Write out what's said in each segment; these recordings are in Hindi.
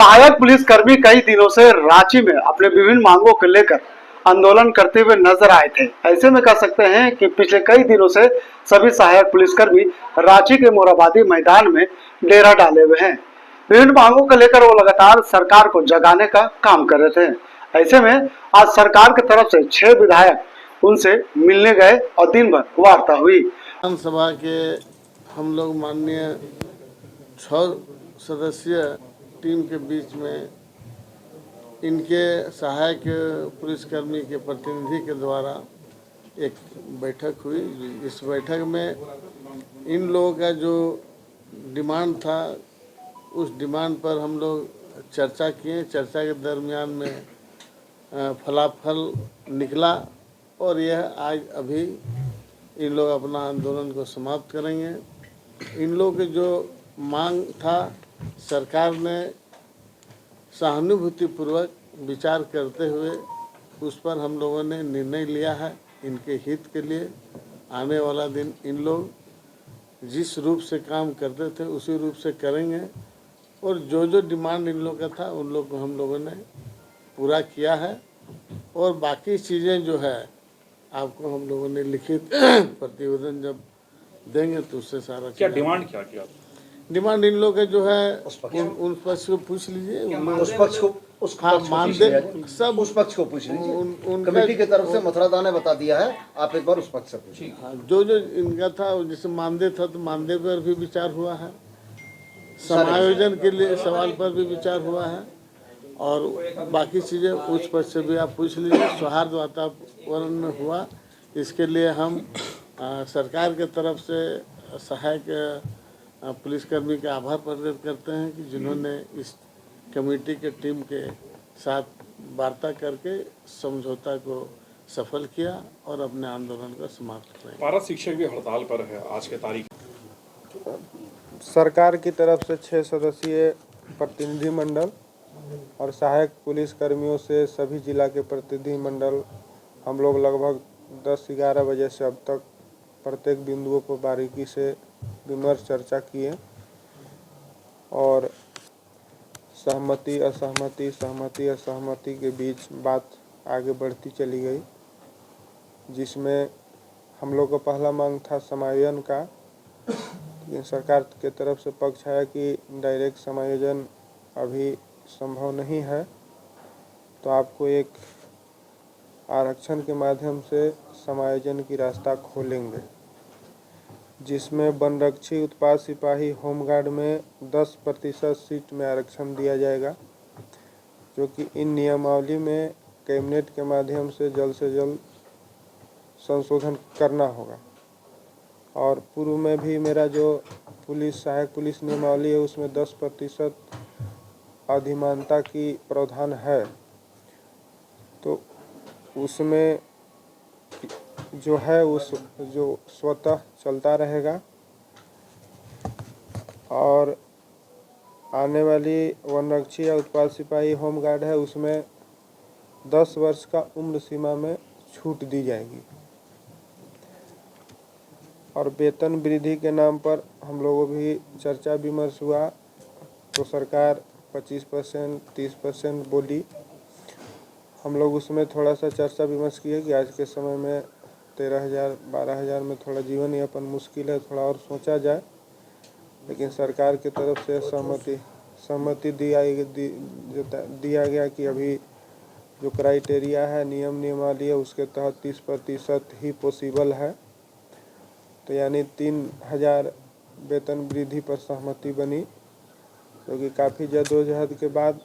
सहायक पुलिसकर्मी कई दिनों से रांची में अपने विभिन्न मांगों को लेकर आंदोलन करते हुए नजर आए थे। ऐसे में कह सकते हैं कि पिछले कई दिनों से सभी सहायक पुलिसकर्मी रांची के मोरहाबादी मैदान में डेरा डाले हुए हैं। विभिन्न मांगों को लेकर वो लगातार सरकार को जगाने का काम कर रहे थे। ऐसे में आज सरकार की तरफ से 6 विधायक उनसे मिलने गए और दिन भर वार्ता हुई। विधानसभा के हम लोग माननीय 6 सदस्यीय टीम के बीच में इनके सहायक पुलिसकर्मी के प्रतिनिधि के द्वारा एक बैठक हुई। इस बैठक में इन लोगों का जो डिमांड था उस डिमांड पर हम लोग चर्चा किए। चर्चा के दरमियान में फलाफल निकला और यह आज अभी इन लोग अपना आंदोलन को समाप्त करेंगे। इन लोगों के जो मांग था सरकार ने सहानुभूतिपूर्वक विचार करते हुए उस पर हम लोगों ने निर्णय लिया है। इनके हित के लिए आने वाला दिन इन लोग जिस रूप से काम करते थे उसी रूप से करेंगे और जो जो डिमांड इन लोगों का था उन लोग को हम लोगों ने पूरा किया है और बाकी चीज़ें जो है आपको हम लोगों ने लिखित प्रतिवेदन जब देंगे तो उससे सारा क्या डिमांड क्या किया? डिमांड इन लोग के जो है उन पक्ष को पूछ लीजिए। उस पक्ष को उस पक्ष को मानदेय सब उस पक्ष को पूछ लीजिए। उनका कमेटी की तरफ से मथुरा ने बता दिया है, आप एक बार उस पक्ष से पूछिए। जो जो इनका था जैसे मानदेय था तो मानदेय पर भी विचार हुआ है, समायोजन के लिए सवाल पर भी विचार हुआ है और बाकी चीज़ें उस पक्ष से भी आप पूछ लीजिए। सौहार्द वातावरण में हुआ, इसके लिए हम सरकार के तरफ से सहायक पुलिसकर्मी का आभार प्रकट करते हैं कि जिन्होंने इस कमेटी के टीम के साथ वार्ता करके समझौता को सफल किया और अपने आंदोलन को समाप्त किया। पारा शिक्षक भी हड़ताल पर है आज के तारीख। सरकार की तरफ से 6 सदस्यीय प्रतिनिधि मंडल और सहायक पुलिसकर्मियों से सभी जिला के प्रतिनिधि मंडल हम लोग लगभग 10-11 बजे से अब तक प्रत्येक बिंदुओं पर बारीकी से विमर्श चर्चा किए और सहमति असहमति के बीच बात आगे बढ़ती चली गई, जिसमें हम लोग का पहला मांग था समायोजन का। लेकिन सरकार के तरफ से पक्ष है कि डायरेक्ट समायोजन अभी संभव नहीं है, तो आपको एक आरक्षण के माध्यम से समायोजन की रास्ता खोलेंगे, जिसमें वनरक्षी, उत्पाद सिपाही, होमगार्ड में 10% सीट में आरक्षण दिया जाएगा, जो कि इन नियमावली में कैबिनेट के माध्यम से जल्द संशोधन करना होगा। और पूर्व में भी मेरा जो सहायक पुलिस नियमावली है उसमें 10% अधिमानता की प्रावधान है, तो उसमें जो है उस जो स्वतः चलता रहेगा और आने वाली वनरक्षी या उत्पाद सिपाही होमगार्ड है उसमें 10 वर्ष का उम्र सीमा में छूट दी जाएगी। और वेतन वृद्धि के नाम पर हम लोगों भी चर्चा विमर्श हुआ, तो सरकार 25% 30% बोली। हम लोग उसमें थोड़ा सा चर्चा विमर्श किए कि आज के समय में 13,000-12,000 में थोड़ा जीवन यापन मुश्किल है, थोड़ा और सोचा जाए। लेकिन सरकार की तरफ से सहमति दिया गया कि अभी जो क्राइटेरिया है, नियमावली है, उसके तहत 30% ही पॉसिबल है, तो यानी 3,000 वेतन वृद्धि पर सहमति बनी, क्योंकि काफ़ी जद्दोजहद के बाद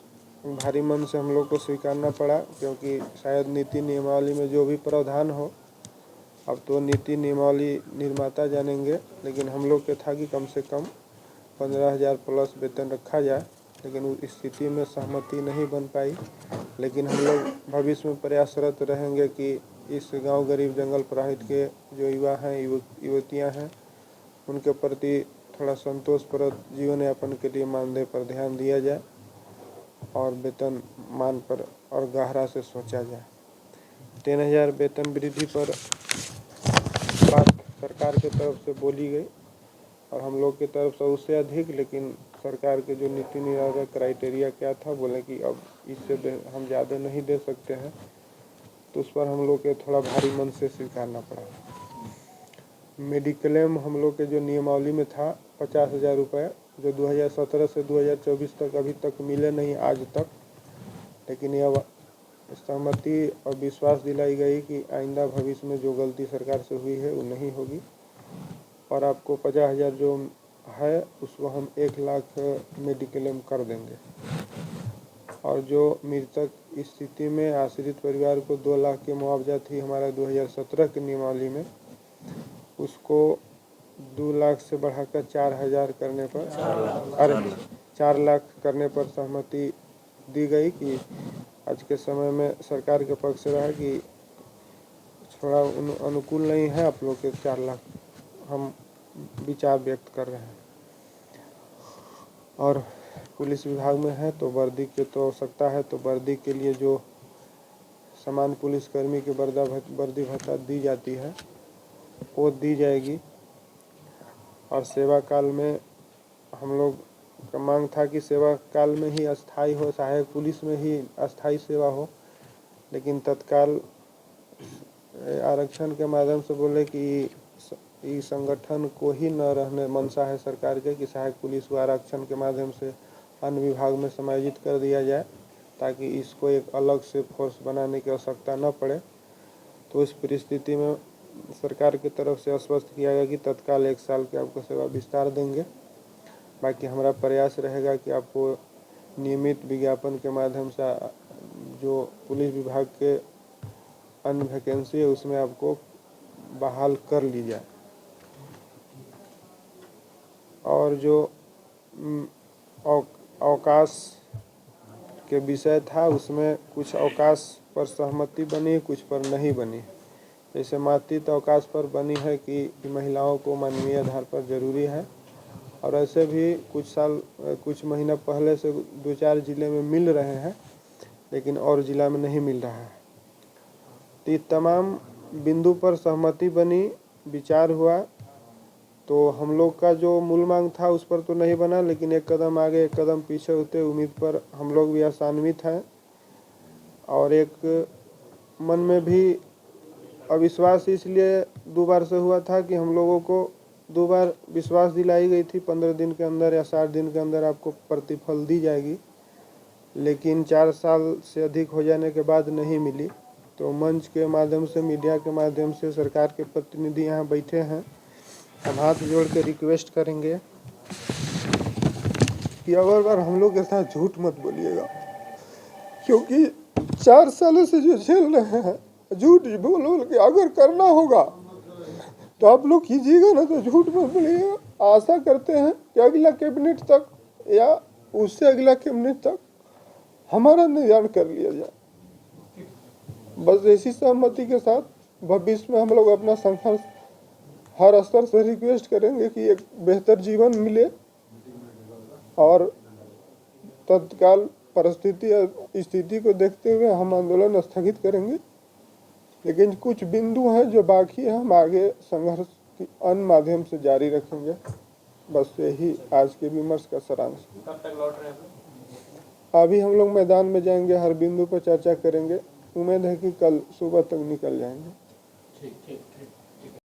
भारी मन से हम लोग को स्वीकारना पड़ा, क्योंकि शायद नीति नियमावली में जो भी प्रावधान हो अब तो नीति नियमावली निर्माता जानेंगे, लेकिन हम लोग के था कि कम से कम 15,000 प्लस वेतन रखा जाए, लेकिन उस स्थिति में सहमति नहीं बन पाई। लेकिन हम लोग भविष्य में प्रयासरत रहेंगे कि इस गांव गरीब जंगल प्रहित के जो युवा हैं, युवतियां हैं, उनके प्रति थोड़ा संतोषप्रद जीवन यापन के लिए मानदेय पर ध्यान दिया जाए और वेतन मान पर और गहरा से सोचा जाए। 3,000 वेतन वृद्धि पर बात सरकार की तरफ से बोली गई और हम लोग की तरफ से उससे अधिक, लेकिन सरकार के जो नीति निर्धारक क्राइटेरिया क्या था, बोले कि अब इससे हम ज़्यादा नहीं दे सकते हैं, तो उस पर हम लोग के थोड़ा भारी मन से स्वीकारना पड़ा। मेडिक्लेम हम लोग के जो नियमावली में था 50,000 रुपये, जो 2017 से 2024 तक अभी तक मिले नहीं आज तक, लेकिन यह सहमति और विश्वास दिलाई गई कि आइंदा भविष्य में जो गलती सरकार से हुई है वो नहीं होगी, और आपको 50,000 जो है उसको हम 1 लाख मेडिक्लेम कर देंगे, और जो मृतक स्थिति में आश्रित परिवार को 2 लाख की मुआवजा थी हमारा 2017 की नियमावली में, उसको 2 लाख से बढ़ाकर 4,000 करने पर 4 लाख करने पर सहमति दी गई कि आज के समय में सरकार के पक्ष से रहा कि थोड़ा अनुकूल नहीं है आप लोग के 4 लाख हम विचार व्यक्त कर रहे हैं। और पुलिस विभाग में है तो वर्दी की तो आवश्यकता है, तो वर्दी के लिए जो समान पुलिसकर्मी के वर्दी भत्ता दी जाती है वो दी जाएगी। और सेवा काल में हम लोग का मांग था कि सेवा काल में ही अस्थाई हो, सहायक पुलिस में ही अस्थाई सेवा हो, लेकिन तत्काल आरक्षण के माध्यम से बोले कि इस संगठन को ही न रहने मंशा है सरकार के कि सहायक पुलिस को आरक्षण के माध्यम से अन्य विभाग में समायोजित कर दिया जाए, ताकि इसको एक अलग से फोर्स बनाने की आवश्यकता न पड़े। तो इस परिस्थिति में सरकार की तरफ से आश्वस्त किया गया कि तत्काल 1 साल के आपको सेवा विस्तार देंगे। बाकी हमारा प्रयास रहेगा कि आपको नियमित विज्ञापन के माध्यम से जो पुलिस विभाग के अन्य वैकेंसी है उसमें आपको बहाल कर ली जाए। और जो अवकाश के विषय था उसमें कुछ अवकाश पर सहमति बनी, कुछ पर नहीं बनी। जैसे मातृत्व अवकाश पर बनी है कि महिलाओं को मानवीय आधार पर जरूरी है, और ऐसे भी कुछ महीना पहले से 2-4 जिले में मिल रहे हैं, लेकिन और जिला में नहीं मिल रहा है। तो ये तमाम बिंदु पर सहमति बनी, विचार हुआ। तो हम लोग का जो मूल मांग था उस पर तो नहीं बना, लेकिन एक कदम आगे एक कदम पीछे होते उम्मीद पर हम लोग भी आशान्वित हैं। और एक मन में भी अविश्वास इसलिए 2 बार से हुआ था कि हम लोगों को 2 बार विश्वास दिलाई गई थी 15 दिन के अंदर या 60 दिन के अंदर आपको प्रतिफल दी जाएगी, लेकिन 4 साल से अधिक हो जाने के बाद नहीं मिली। तो मंच के माध्यम से, मीडिया के माध्यम से सरकार के प्रतिनिधि यहाँ बैठे हैं, हम हाथ जोड़ के रिक्वेस्ट करेंगे कि अगर बार हम लोग के साथ झूठ मत बोलिएगा, क्योंकि 4 सालों से जो झेल रहे हैं, झूठ बोल के अगर करना होगा तो आप लोग कीजिएगा ना, तो झूठ मत बोलिएगा। आशा करते हैं कि अगला कैबिनेट तक या उससे अगला कैबिनेट तक हमारा निर्णय कर लिया जाए। बस ऐसी सहमति के साथ भविष्य में हम लोग अपना संघर्ष हर स्तर से रिक्वेस्ट करेंगे कि एक बेहतर जीवन मिले, और तत्काल परिस्थिति स्थिति को देखते हुए हम आंदोलन स्थगित करेंगे। लेकिन कुछ बिंदु हैं जो बाकी हैं, हम आगे संघर्ष की अन्य माध्यम से जारी रखेंगे। बस यही आज के विमर्श का सारांश। कब तक लौट रहे हैं? अभी हम लोग मैदान में जाएंगे, हर बिंदु पर चर्चा करेंगे। उम्मीद है कि कल सुबह तक निकल जाएंगे। ठीक ठीक ठीक।